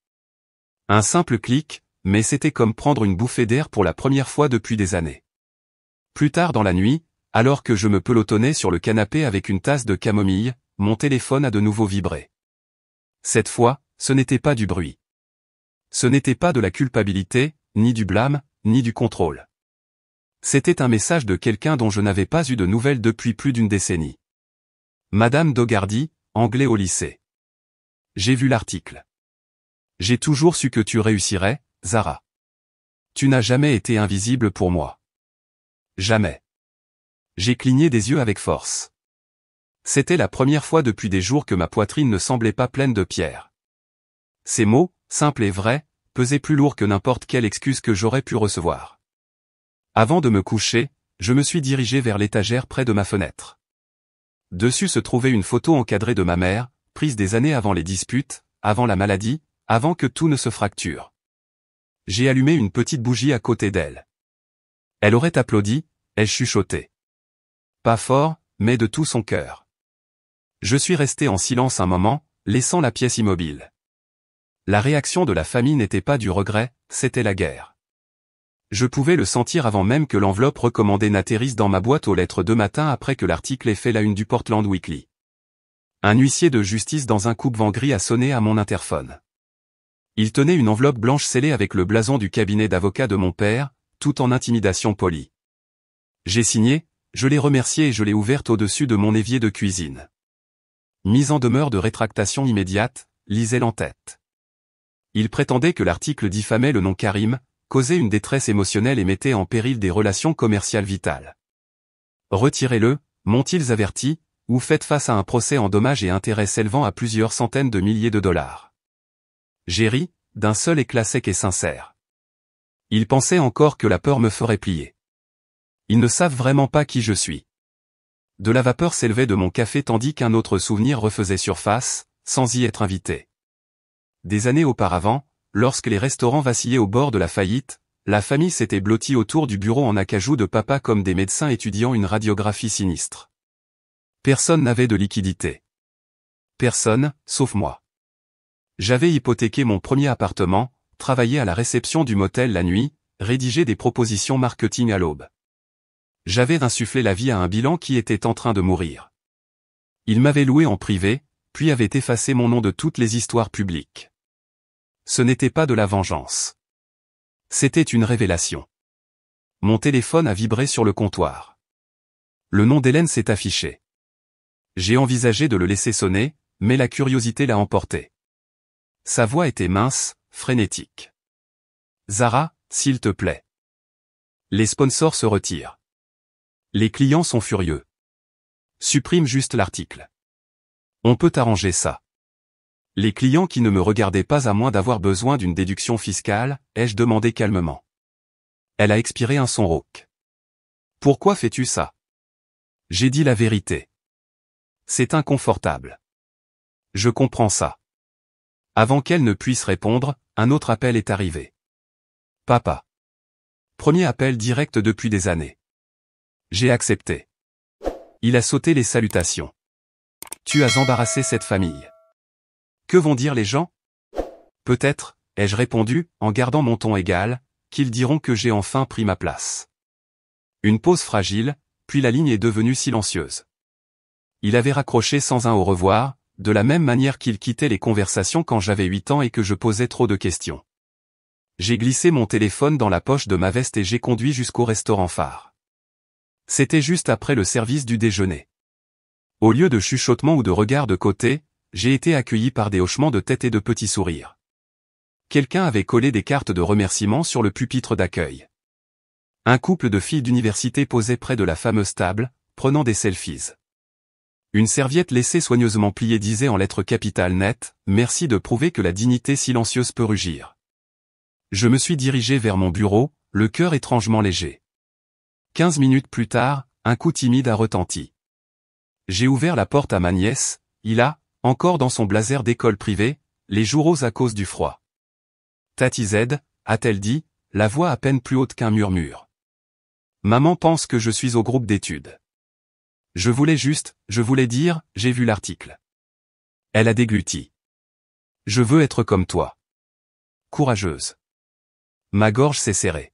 Un simple clic, mais c'était comme prendre une bouffée d'air pour la première fois depuis des années. Plus tard dans la nuit, alors que je me pelotonnais sur le canapé avec une tasse de camomille, mon téléphone a de nouveau vibré. Cette fois, ce n'était pas du bruit. Ce n'était pas de la culpabilité, ni du blâme, ni du contrôle. C'était un message de quelqu'un dont je n'avais pas eu de nouvelles depuis plus d'une décennie. Madame Dogardy, anglais au lycée. J'ai vu l'article. J'ai toujours su que tu réussirais, Zara. Tu n'as jamais été invisible pour moi. Jamais. J'ai cligné des yeux avec force. C'était la première fois depuis des jours que ma poitrine ne semblait pas pleine de pierres. Ces mots, simples et vrais, pesaient plus lourd que n'importe quelle excuse que j'aurais pu recevoir. Avant de me coucher, je me suis dirigé vers l'étagère près de ma fenêtre. Dessus se trouvait une photo encadrée de ma mère, prise des années avant les disputes, avant la maladie, avant que tout ne se fracture. J'ai allumé une petite bougie à côté d'elle. Elle aurait applaudi, elle chuchotait. Pas fort, mais de tout son cœur. Je suis resté en silence un moment, laissant la pièce immobile. La réaction de la famille n'était pas du regret, c'était la guerre. Je pouvais le sentir avant même que l'enveloppe recommandée n'atterrisse dans ma boîte aux lettres 2 matin après que l'article ait fait la une du Portland Weekly. Un huissier de justice dans un coupe-vent gris a sonné à mon interphone. Il tenait une enveloppe blanche scellée avec le blason du cabinet d'avocat de mon père, tout en intimidation polie. J'ai signé, je l'ai remercié et je l'ai ouverte au-dessus de mon évier de cuisine. Mise en demeure de rétractation immédiate, lisez l'en-tête. Il prétendait que l'article diffamait le nom Karim, causait une détresse émotionnelle et mettait en péril des relations commerciales vitales. Retirez-le, m'ont-ils averti, ou faites face à un procès en dommages et intérêts s'élevant à plusieurs centaines de milliers de dollars. J'ai ri, d'un seul éclat sec et sincère. Ils pensaient encore que la peur me ferait plier. Ils ne savent vraiment pas qui je suis. De la vapeur s'élevait de mon café tandis qu'un autre souvenir refaisait surface, sans y être invité. Des années auparavant, lorsque les restaurants vacillaient au bord de la faillite, la famille s'était blottie autour du bureau en acajou de papa comme des médecins étudiant une radiographie sinistre. Personne n'avait de liquidité. Personne, sauf moi. J'avais hypothéqué mon premier appartement, travaillé à la réception du motel la nuit, rédigé des propositions marketing à l'aube. J'avais insufflé la vie à un bilan qui était en train de mourir. Il m'avait loué en privé, puis avait effacé mon nom de toutes les histoires publiques. Ce n'était pas de la vengeance. C'était une révélation. Mon téléphone a vibré sur le comptoir. Le nom d'Hélène s'est affiché. J'ai envisagé de le laisser sonner, mais la curiosité l'a emporté. Sa voix était mince, frénétique. Zara, s'il te plaît. Les sponsors se retirent. Les clients sont furieux. Supprime juste l'article. On peut arranger ça. Les clients qui ne me regardaient pas à moins d'avoir besoin d'une déduction fiscale, ai-je demandé calmement. Elle a expiré un son rauque. Pourquoi fais-tu ça? J'ai dit la vérité. C'est inconfortable. Je comprends ça. Avant qu'elle ne puisse répondre, un autre appel est arrivé. Papa. Premier appel direct depuis des années. J'ai accepté. Il a sauté les salutations. Tu as embarrassé cette famille. Que vont dire les gens? Peut-être, ai-je répondu, en gardant mon ton égal, qu'ils diront que j'ai enfin pris ma place. Une pause fragile, puis la ligne est devenue silencieuse. Il avait raccroché sans un au revoir, de la même manière qu'il quittait les conversations quand j'avais 8 ans et que je posais trop de questions. J'ai glissé mon téléphone dans la poche de ma veste et j'ai conduit jusqu'au restaurant phare. C'était juste après le service du déjeuner. Au lieu de chuchotements ou de regards de côté, j'ai été accueilli par des hochements de tête et de petits sourires. Quelqu'un avait collé des cartes de remerciement sur le pupitre d'accueil. Un couple de filles d'université posait près de la fameuse table, prenant des selfies. Une serviette laissée soigneusement pliée disait en lettres capitales nettes, « Merci de prouver que la dignité silencieuse peut rugir ». Je me suis dirigé vers mon bureau, le cœur étrangement léger. 15 minutes plus tard, un coup timide a retenti. J'ai ouvert la porte à ma nièce, il a, encore dans son blazer d'école privée, les joues roses à cause du froid. Tati Z, a-t-elle dit, la voix à peine plus haute qu'un murmure. Maman pense que je suis au groupe d'études. Je voulais dire, j'ai vu l'article. Elle a dégluti. Je veux être comme toi. Courageuse. Ma gorge s'est serrée.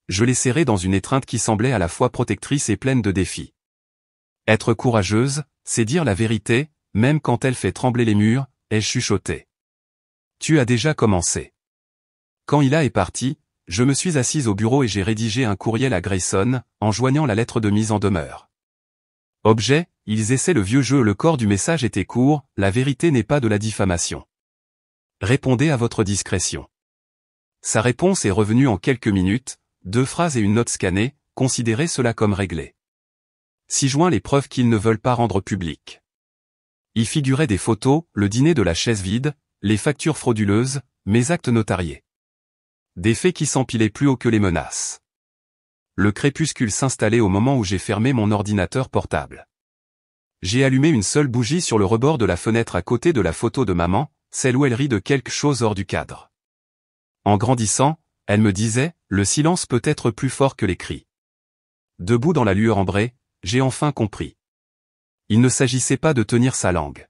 Je l'ai serrée dans une étreinte qui semblait à la fois protectrice et pleine de défis. Être courageuse, c'est dire la vérité, même quand elle fait trembler les murs, ai-je chuchoté. Tu as déjà commencé. Quand Ila est parti, je me suis assise au bureau et j'ai rédigé un courriel à Grayson, en joignant la lettre de mise en demeure. Objet, ils essaient le vieux jeu. Le corps du message était court, la vérité n'est pas de la diffamation. Répondez à votre discrétion. Sa réponse est revenue en quelques minutes, 2 phrases et une note scannée, considérez cela comme réglé. 6 juin les preuves qu'ils ne veulent pas rendre publiques. Y figuraient des photos, le dîner de la chaise vide, les factures frauduleuses, mes actes notariés. Des faits qui s'empilaient plus haut que les menaces. Le crépuscule s'installait au moment où j'ai fermé mon ordinateur portable. J'ai allumé une seule bougie sur le rebord de la fenêtre à côté de la photo de maman, celle où elle rit de quelque chose hors du cadre. En grandissant, elle me disait, le silence peut être plus fort que les cris. Debout dans la lueur ambrée, j'ai enfin compris. Il ne s'agissait pas de tenir sa langue.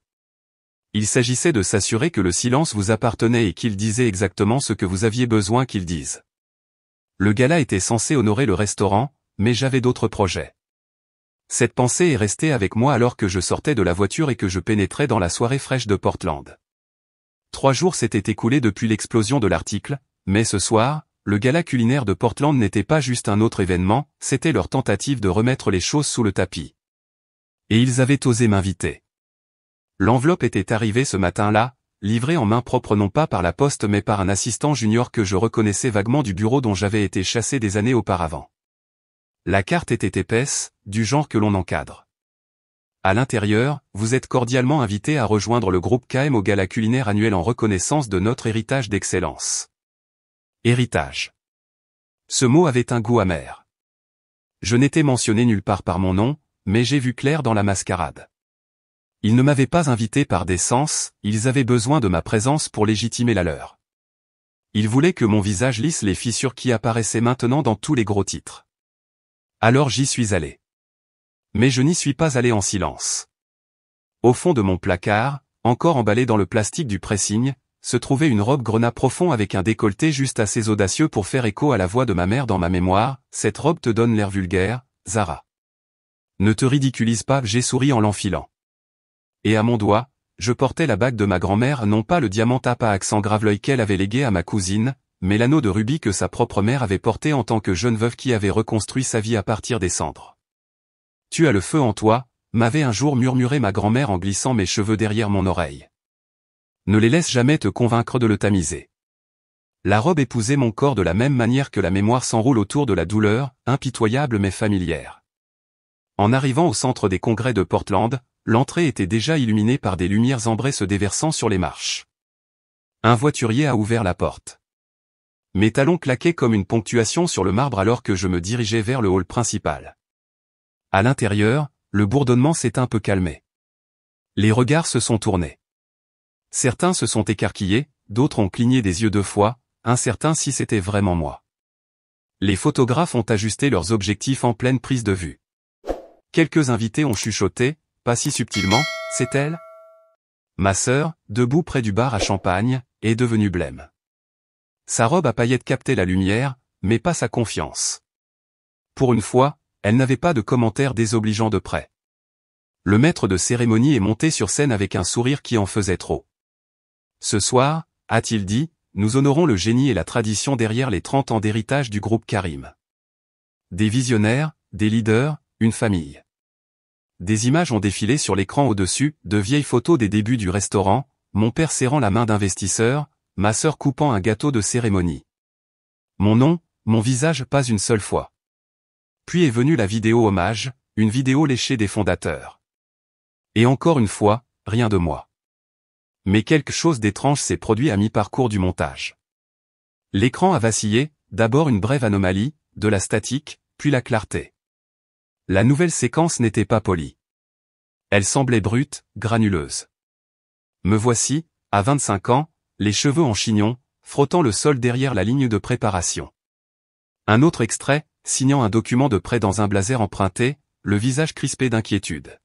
Il s'agissait de s'assurer que le silence vous appartenait et qu'il disait exactement ce que vous aviez besoin qu'il dise. Le gala était censé honorer le restaurant, mais j'avais d'autres projets. Cette pensée est restée avec moi alors que je sortais de la voiture et que je pénétrais dans la soirée fraîche de Portland. 3 jours s'étaient écoulés depuis l'explosion de l'article, mais ce soir, le gala culinaire de Portland n'était pas juste un autre événement, c'était leur tentative de remettre les choses sous le tapis. Et ils avaient osé m'inviter. L'enveloppe était arrivée ce matin-là, livrée en main propre non pas par la poste mais par un assistant junior que je reconnaissais vaguement du bureau dont j'avais été chassé des années auparavant. La carte était épaisse, du genre que l'on encadre. À l'intérieur, vous êtes cordialement invité à rejoindre le groupe KM au gala culinaire annuel en reconnaissance de notre héritage d'excellence. Héritage. Ce mot avait un goût amer. Je n'étais mentionné nulle part par mon nom, mais j'ai vu clair dans la mascarade. Ils ne m'avaient pas invité par décence, ils avaient besoin de ma présence pour légitimer la leur. Ils voulaient que mon visage lisse les fissures qui apparaissaient maintenant dans tous les gros titres. Alors j'y suis allé. Mais je n'y suis pas allé en silence. Au fond de mon placard, encore emballé dans le plastique du pressing, se trouvait une robe grenat profond avec un décolleté juste assez audacieux pour faire écho à la voix de ma mère dans ma mémoire, cette robe te donne l'air vulgaire, Zara. Ne te ridiculise pas, j'ai souri en l'enfilant. Et à mon doigt, je portais la bague de ma grand-mère, non pas le diamant tape à accent grave l'œil qu'elle avait légué à ma cousine, mais l'anneau de rubis que sa propre mère avait porté en tant que jeune veuve qui avait reconstruit sa vie à partir des cendres. Tu as le feu en toi, m'avait un jour murmuré ma grand-mère en glissant mes cheveux derrière mon oreille. Ne les laisse jamais te convaincre de le tamiser. La robe épousait mon corps de la même manière que la mémoire s'enroule autour de la douleur, impitoyable mais familière. En arrivant au centre des congrès de Portland, l'entrée était déjà illuminée par des lumières ambrées se déversant sur les marches. Un voiturier a ouvert la porte. Mes talons claquaient comme une ponctuation sur le marbre alors que je me dirigeais vers le hall principal. À l'intérieur, le bourdonnement s'est un peu calmé. Les regards se sont tournés. Certains se sont écarquillés, d'autres ont cligné des yeux 2 fois, incertains si c'était vraiment moi. Les photographes ont ajusté leurs objectifs en pleine prise de vue. Quelques invités ont chuchoté, pas si subtilement, c'est elle ? Ma sœur, debout près du bar à champagne, est devenue blême. Sa robe à paillettes captait la lumière, mais pas sa confiance. Pour une fois, elle n'avait pas de commentaires désobligeants de près. Le maître de cérémonie est monté sur scène avec un sourire qui en faisait trop. Ce soir, a-t-il dit, nous honorons le génie et la tradition derrière les 30 ans d'héritage du groupe Karim. Des visionnaires, des leaders, une famille. Des images ont défilé sur l'écran au-dessus, de vieilles photos des débuts du restaurant, mon père serrant la main d'investisseur, ma sœur coupant un gâteau de cérémonie. Mon nom, mon visage pas une seule fois. Puis est venue la vidéo hommage, une vidéo léchée des fondateurs. Et encore une fois, rien de moi. Mais quelque chose d'étrange s'est produit à mi-parcours du montage. L'écran a vacillé, d'abord une brève anomalie, de la statique, puis la clarté. La nouvelle séquence n'était pas polie. Elle semblait brute, granuleuse. Me voici, à 25 ans, les cheveux en chignon, frottant le sol derrière la ligne de préparation. Un autre extrait, signant un document de prêt dans un blazer emprunté, le visage crispé d'inquiétude.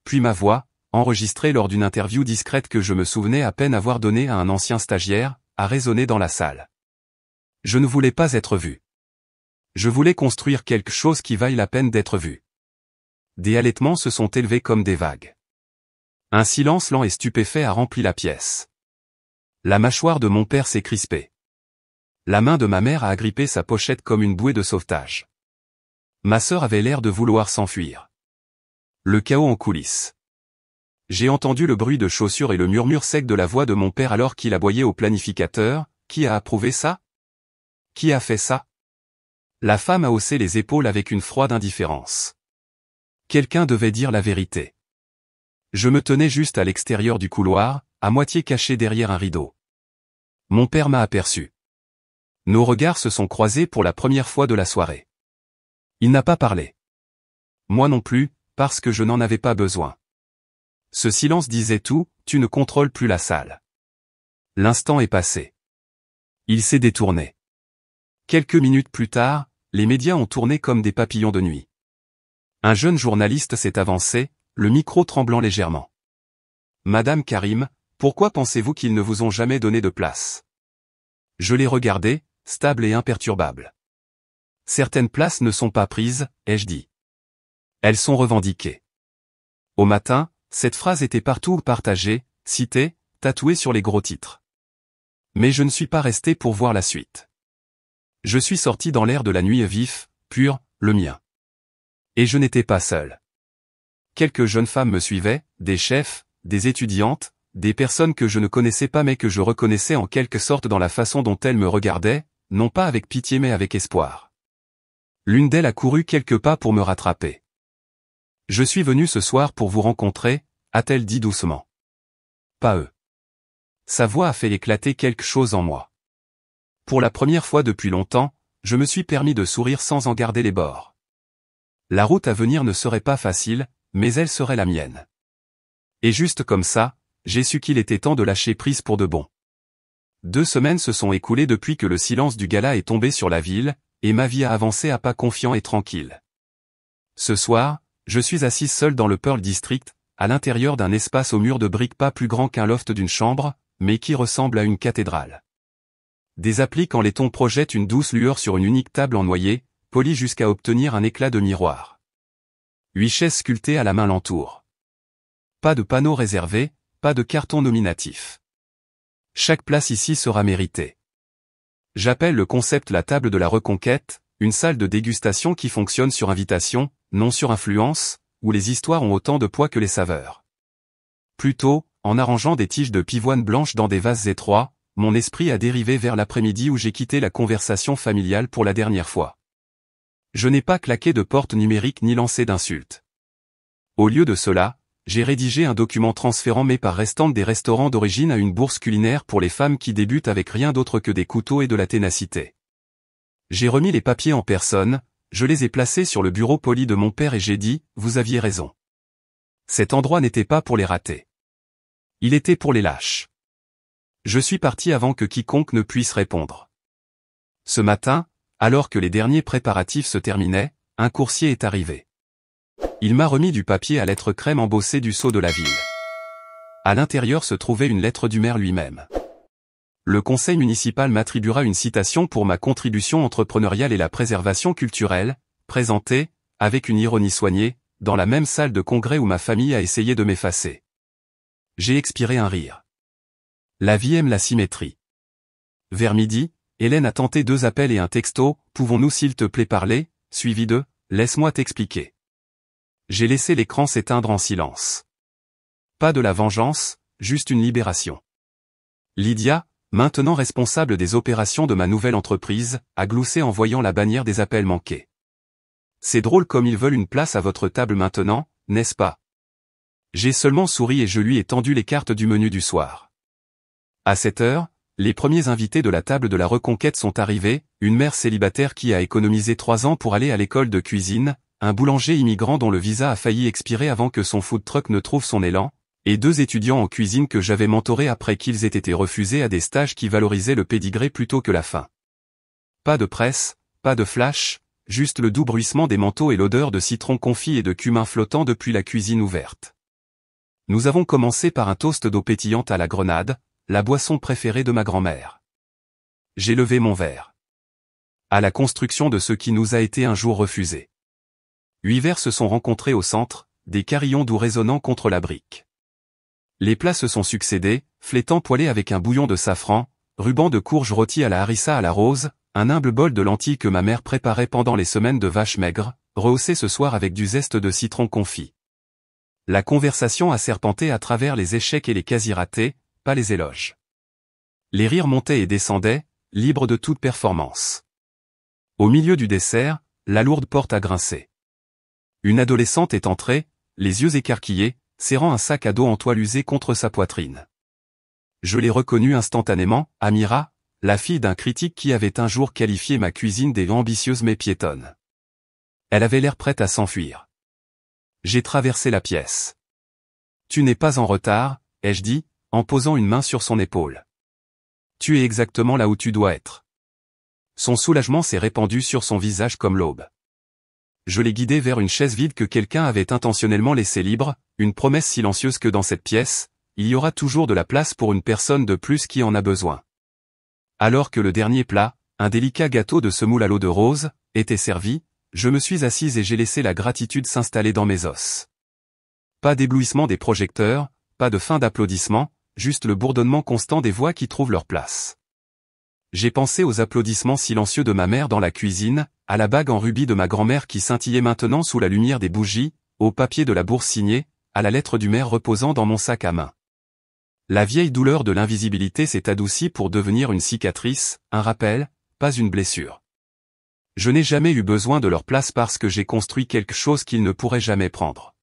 Puis ma voix, enregistrée lors d'une interview discrète que je me souvenais à peine avoir donnée à un ancien stagiaire, a résonné dans la salle. Je ne voulais pas être vu. Je voulais construire quelque chose qui vaille la peine d'être vu. Des halètements se sont élevés comme des vagues. Un silence lent et stupéfait a rempli la pièce. La mâchoire de mon père s'est crispée. La main de ma mère a agrippé sa pochette comme une bouée de sauvetage. Ma sœur avait l'air de vouloir s'enfuir. Le chaos en coulisses. J'ai entendu le bruit de chaussures et le murmure sec de la voix de mon père alors qu'il aboyait au planificateur. Qui a approuvé ça ? Qui a fait ça ? La femme a haussé les épaules avec une froide indifférence. Quelqu'un devait dire la vérité. Je me tenais juste à l'extérieur du couloir, à moitié caché derrière un rideau. Mon père m'a aperçu. Nos regards se sont croisés pour la première fois de la soirée. Il n'a pas parlé. Moi non plus, parce que je n'en avais pas besoin. Ce silence disait tout, tu ne contrôles plus la salle. L'instant est passé. Il s'est détourné. Quelques minutes plus tard, les médias ont tourné comme des papillons de nuit. Un jeune journaliste s'est avancé, le micro tremblant légèrement. Madame Karim, pourquoi pensez-vous qu'ils ne vous ont jamais donné de place ? Je l'ai regardé, stable et imperturbable. Certaines places ne sont pas prises, ai-je dit. Elles sont revendiquées. Au matin, cette phrase était partout partagée, citée, tatouée sur les gros titres. Mais je ne suis pas resté pour voir la suite. Je suis sorti dans l'air de la nuit vif, pur, le mien. Et je n'étais pas seul. Quelques jeunes femmes me suivaient, des chefs, des étudiantes, des personnes que je ne connaissais pas mais que je reconnaissais en quelque sorte dans la façon dont elles me regardaient, non pas avec pitié mais avec espoir. L'une d'elles a couru quelques pas pour me rattraper. « Je suis venu ce soir pour vous rencontrer », a-t-elle dit doucement. Pas eux. Sa voix a fait éclater quelque chose en moi. Pour la première fois depuis longtemps, je me suis permis de sourire sans en garder les bords. La route à venir ne serait pas facile, mais elle serait la mienne. Et juste comme ça, j'ai su qu'il était temps de lâcher prise pour de bon. 2 semaines se sont écoulées depuis que le silence du gala est tombé sur la ville, et ma vie a avancé à pas confiants et tranquille. Ce soir, je suis assise seule dans le Pearl District, à l'intérieur d'un espace aux murs de briques pas plus grand qu'un loft d'une chambre, mais qui ressemble à une cathédrale. Des appliques en laiton projettent une douce lueur sur une unique table en noyer, polie jusqu'à obtenir un éclat de miroir. 8 chaises sculptées à la main l'entourent. Pas de panneau réservé, pas de carton nominatif. Chaque place ici sera méritée. J'appelle le concept la table de la reconquête, une salle de dégustation qui fonctionne sur invitation, non sur influence, où les histoires ont autant de poids que les saveurs. Plutôt, en arrangeant des tiges de pivoine blanche dans des vases étroits, mon esprit a dérivé vers l'après-midi où j'ai quitté la conversation familiale pour la dernière fois. Je n'ai pas claqué de porte numérique ni lancé d'insultes. Au lieu de cela, J'ai rédigé un document transférant mes parts restantes des restaurants d'origine à une bourse culinaire pour les femmes qui débutent avec rien d'autre que des couteaux et de la ténacité. J'ai remis les papiers en personne, je les ai placés sur le bureau poli de mon père et j'ai dit, vous aviez raison. Cet endroit n'était pas pour les ratés. Il était pour les lâches. Je suis parti avant que quiconque ne puisse répondre. Ce matin, alors que les derniers préparatifs se terminaient, un coursier est arrivé. Il m'a remis du papier à lettres crème embossé du sceau de la ville. À l'intérieur se trouvait une lettre du maire lui-même. Le conseil municipal m'attribuera une citation pour ma contribution entrepreneuriale et la préservation culturelle, présentée, avec une ironie soignée, dans la même salle de congrès où ma famille a essayé de m'effacer. J'ai expiré un rire. La vie aime la symétrie. Vers midi, Hélène a tenté 2 appels et un texto, pouvons-nous s'il te plaît parler, suivi de, laisse-moi t'expliquer. J'ai laissé l'écran s'éteindre en silence. Pas de la vengeance, juste une libération. Lydia, maintenant responsable des opérations de ma nouvelle entreprise, a gloussé en voyant la bannière des appels manqués. C'est drôle comme ils veulent une place à votre table maintenant, n'est-ce pas? J'ai seulement souri et je lui ai tendu les cartes du menu du soir. À 7 heures, les premiers invités de la table de la reconquête sont arrivés, une mère célibataire qui a économisé 3 ans pour aller à l'école de cuisine, un boulanger immigrant dont le visa a failli expirer avant que son food truck ne trouve son élan, et 2 étudiants en cuisine que j'avais mentorés après qu'ils aient été refusés à des stages qui valorisaient le pédigré plutôt que la faim. Pas de presse, pas de flash, juste le doux bruissement des manteaux et l'odeur de citron confit et de cumin flottant depuis la cuisine ouverte. Nous avons commencé par un toast d'eau pétillante à la grenade, la boisson préférée de ma grand-mère. J'ai levé mon verre. À la construction de ce qui nous a été un jour refusé. 8 verres se sont rencontrés au centre, des carillons doux résonnant contre la brique. Les plats se sont succédés, flétan poêlé avec un bouillon de safran, ruban de courge rôti à la harissa à la rose, un humble bol de lentilles que ma mère préparait pendant les semaines de vache maigre, rehaussé ce soir avec du zeste de citron confit. La conversation a serpenté à travers les échecs et les quasi-ratés, pas les éloges. Les rires montaient et descendaient, libres de toute performance. Au milieu du dessert, la lourde porte a grincé. Une adolescente est entrée, les yeux écarquillés, serrant un sac à dos en toile usée contre sa poitrine. Je l'ai reconnue instantanément, Amira, la fille d'un critique qui avait un jour qualifié ma cuisine des ambitieuses mais piétonnes. Elle avait l'air prête à s'enfuir. J'ai traversé la pièce. Tu n'es pas en retard, ai-je dit, en posant une main sur son épaule. Tu es exactement là où tu dois être. Son soulagement s'est répandu sur son visage comme l'aube. Je l'ai guidé vers une chaise vide que quelqu'un avait intentionnellement laissée libre, une promesse silencieuse que dans cette pièce, il y aura toujours de la place pour une personne de plus qui en a besoin. Alors que le dernier plat, un délicat gâteau de semoule à l'eau de rose, était servi, je me suis assise et j'ai laissé la gratitude s'installer dans mes os. Pas d'éblouissement des projecteurs, pas de fin d'applaudissements, juste le bourdonnement constant des voix qui trouvent leur place. J'ai pensé aux applaudissements silencieux de ma mère dans la cuisine, à la bague en rubis de ma grand-mère qui scintillait maintenant sous la lumière des bougies, au papier de la bourse signée, à la lettre du maire reposant dans mon sac à main. La vieille douleur de l'invisibilité s'est adoucie pour devenir une cicatrice, un rappel, pas une blessure. Je n'ai jamais eu besoin de leur place parce que j'ai construit quelque chose qu'ils ne pourraient jamais prendre.